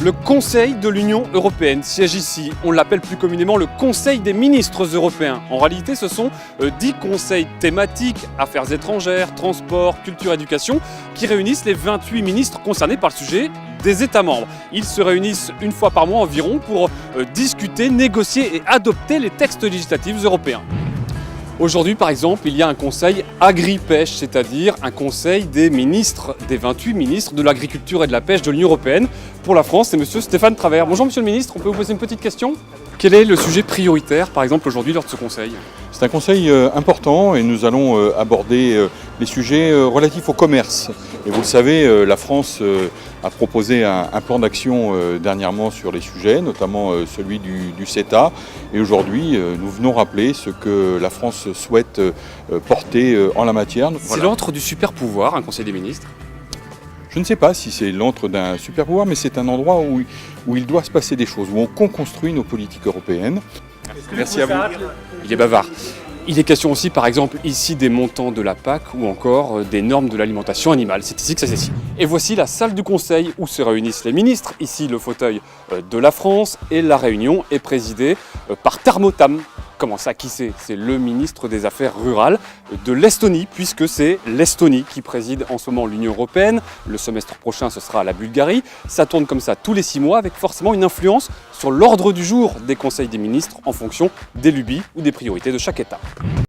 Le Conseil de l'Union européenne siège ici. On l'appelle plus communément le Conseil des ministres européens. En réalité, ce sont 10 conseils thématiques, affaires étrangères, transport, culture, éducation, qui réunissent les 28 ministres concernés par le sujet des États membres. Ils se réunissent une fois par mois environ pour discuter, négocier et adopter les textes législatifs européens. Aujourd'hui, par exemple, il y a un conseil agri-pêche, c'est-à-dire un conseil des ministres, des 28 ministres de l'agriculture et de la pêche de l'Union européenne. Pour la France, c'est monsieur Stéphane Travert. Bonjour monsieur le ministre, on peut vous poser une petite question? Quel est le sujet prioritaire, par exemple, aujourd'hui lors de ce conseil? C'est un conseil important et nous allons aborder les sujets relatifs au commerce. Et vous le savez, la France a proposé un plan d'action dernièrement sur les sujets, notamment celui du CETA. Et aujourd'hui, nous venons rappeler ce que la France souhaite porter en la matière. C'est l'antre du super pouvoir, un conseil des ministres? Je ne sais pas si c'est l'antre d'un super pouvoir, mais c'est un endroit où il doit se passer des choses, où on co-construit nos politiques européennes. Merci à vous. Il est bavard. Il est question aussi, par exemple, ici des montants de la PAC ou encore des normes de l'alimentation animale. C'est ici que ça se décide. Et voici la salle du conseil où se réunissent les ministres. Ici, le fauteuil de la France et la réunion est présidée par Thermotam. Comment ça, qui c'est? C'est le ministre des Affaires rurales de l'Estonie, puisque c'est l'Estonie qui préside en ce moment l'Union européenne. Le semestre prochain, ce sera la Bulgarie. Ça tourne comme ça tous les 6 mois, avec forcément une influence sur l'ordre du jour des conseils des ministres en fonction des lubies ou des priorités de chaque État.